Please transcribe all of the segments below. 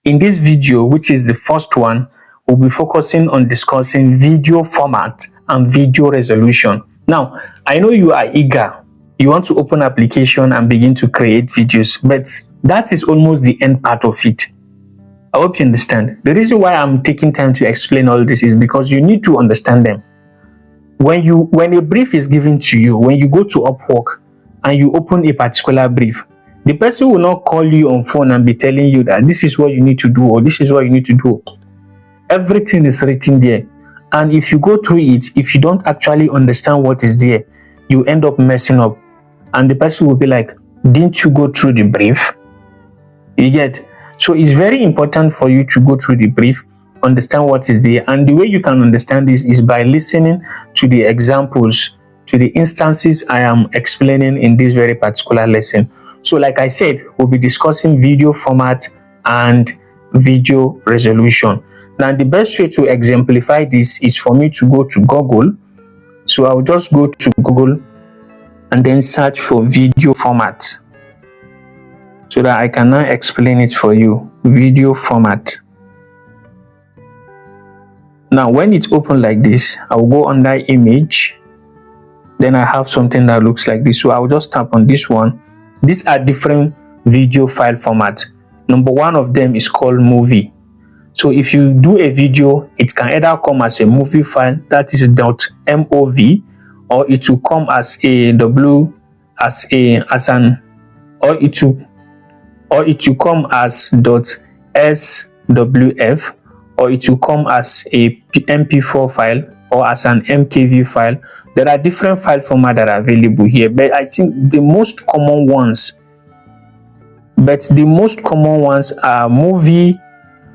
In this video, which is the first one, we'll be focusing on discussing video format and video resolution. Now, I know you are eager. You want to open application and begin to create videos, but that is almost the end part of it. I hope you understand. The reason why I'm taking time to explain all this is because you need to understand them. When a brief is given to you, when you go to Upwork and you open a particular brief, the person will not call you on phone and be telling you that this is what you need to do or this is what you need to do. Everything is written there. And if you go through it, if you don't actually understand what is there, you end up messing up. And the person will be like, didn't you go through the brief? You get? So it's very important for you to go through the brief, understand what is there. And the way you can understand this is by listening to the examples, to the instances I am explaining in this very particular lesson. So like I said, we'll be discussing video format and video resolution. Now, the best way to exemplify this is for me to go to Google. So I'll just go to Google and then search for video format so that I can now explain it for you. Video format. Now, when it's open like this, I'll go under image. Then I have something that looks like this. So I'll just tap on this one. These are different video file formats. Number one of them is called movie. So if you do a video, it can either come as a movie file, that is .mov, or it will come as a or it will come as .swf, or it will come as a MP4 file or as an MKV file. There are different file formats that are available here, but I think the most common ones are movie,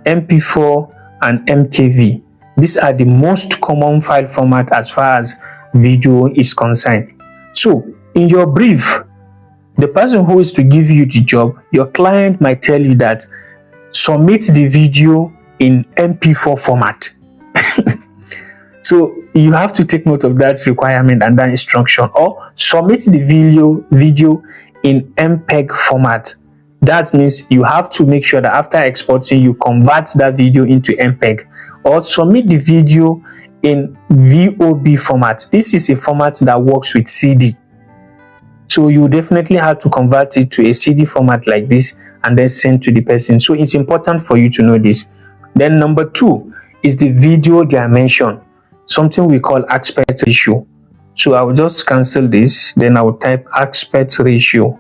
MP4 and MKV. These are the most common file format as far as video is concerned. So in your brief, the person who is to give you the job, your client might tell you that submit the video in MP4 format. So you have to take note of that requirement and that instruction, or submit the video in MPEG format. That means you have to make sure that after exporting, you convert that video into MPEG, or submit the video in VOB format. This is a format that works with CD. So you definitely have to convert it to a CD format like this and then send to the person. So it's important for you to know this. Then number two is the video dimension, something we call aspect ratio. So I will just cancel this. Then I will type aspect ratio.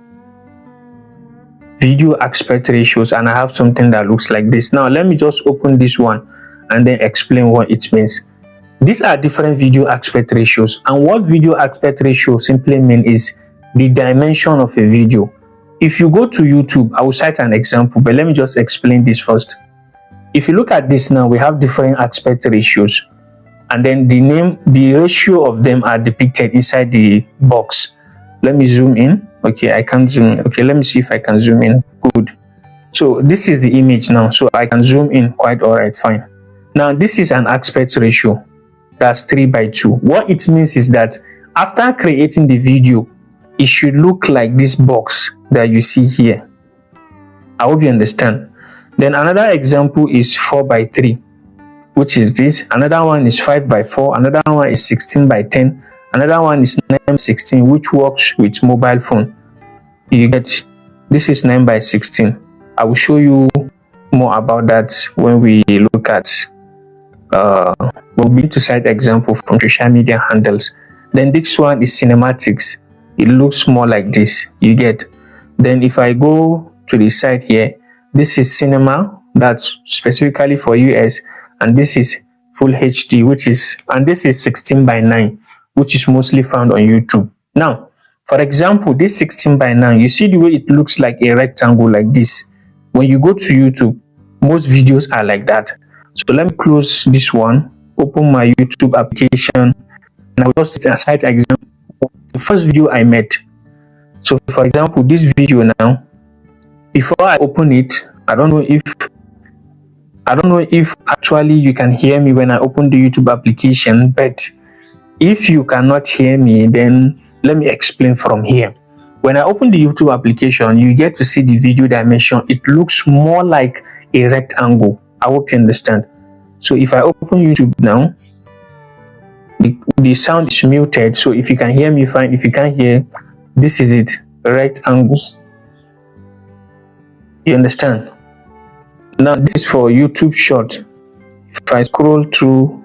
Video aspect ratios, and I have something that looks like this. Now let me just open this one and then explain what it means. These are different video aspect ratios, and what video aspect ratio simply means is the dimension of a video. If you go to YouTube, I will cite an example, but let me just explain this first. If you look at this now, we have different aspect ratios, and then the ratio of them are depicted inside the box. Let me zoom in. Okay, I can't zoom in. Okay, let me see if I can zoom in. Good. So this is the image now, so I can zoom in quite all right, fine. Now this is an aspect ratio. That's 3:2. What it means is that after creating the video, it should look like this box that you see here. I hope you understand. Then another example is 4:3, which is this. Another one is 5:4. Another one is 16:10. Another one is 9:16, which works with mobile phone. You get, this is 9:16. I will show you more about that when we look at we'll be to cite example from social media handles. Then this one is cinematics. It looks more like this. You get. Then if I go to the side here, this is cinema, that's specifically for US, and this is full HD, and this is 16:9, which is mostly found on YouTube. Now, for example, this 16:9, you see the way it looks like a rectangle like this. When you go to YouTube, most videos are like that. So let me close this one, open my YouTube application, and I'll just cite example. The first video I made. So for example, this video now, before I open it, I don't know if actually you can hear me when I open the YouTube application, but if you cannot hear me, then let me explain from here. When I open the YouTube application, you get to see the video dimension. It looks more like a rectangle. I hope you understand. So if I open YouTube now, the sound is muted. So if you can hear me fine, if you can't hear, this is it, rectangle. You understand? Now this is for YouTube short. If I scroll through,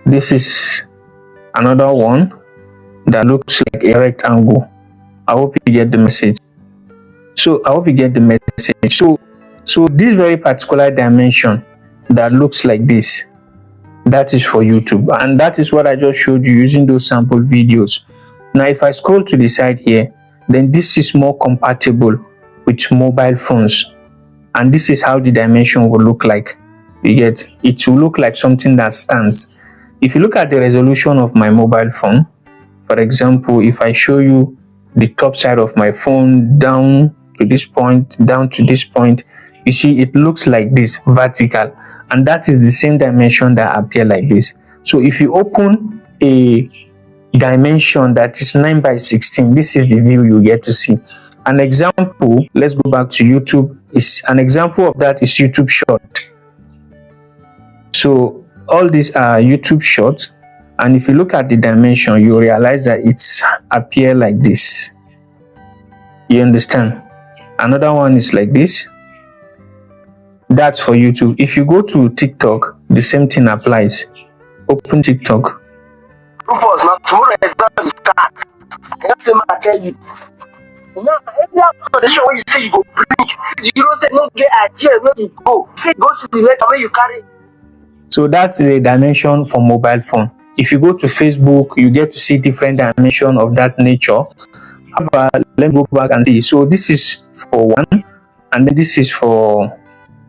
this is another one that looks like a rectangle. I hope you get the message. So I hope you get the message. So this very particular dimension that looks like this, that is for YouTube, and that is what I just showed you using those sample videos. Now if I scroll to the side here, then this is more compatible with mobile phones, and this is how the dimension will look like. You get, it will look like something that stands. If you look at the resolution of my mobile phone, for example, if I show you the top side of my phone down to this point, down to this point, you see it looks like this, vertical, and that is the same dimension that appear like this. So if you open a dimension that is 9 by 16, this is the view you get to see. An example, let's go back to YouTube, is an example of that is YouTube short. So all these are YouTube shorts, and if you look at the dimension, you realize that it's appear like this. You understand? Another one is like this. That's for YouTube. If you go to TikTok, the same thing applies. Open TikTok. Now tomorrow exam is start. That's what I tell you. Now every position where you say you go bring, you don't say no get idea where you go. Say go to the letter where you carry. So that's a dimension for mobile phone. If you go to Facebook, you get to see different dimension of that nature. However, let me go back and see. So this is for 1, and then this is for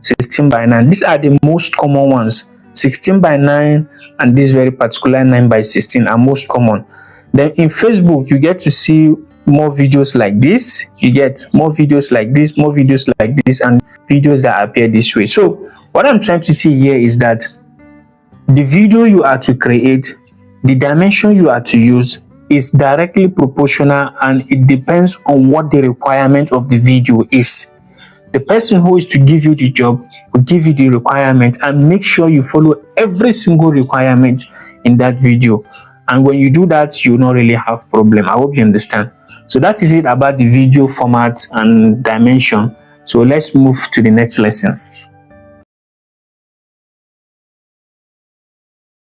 16 by 9. These are the most common ones. 16 by 9 and this very particular 9 by 16 are most common. Then in Facebook, you get to see more videos like this. You get more videos like this, more videos like this, and videos that appear this way. So what I'm trying to see here is that the video you are to create, the dimension you are to use is directly proportional, and it depends on what the requirement of the video is. The person who is to give you the job will give you the requirement and make sure you follow every single requirement in that video. And when you do that, you will not really have problem. I hope you understand. So that is it about the video format and dimension. So let's move to the next lesson.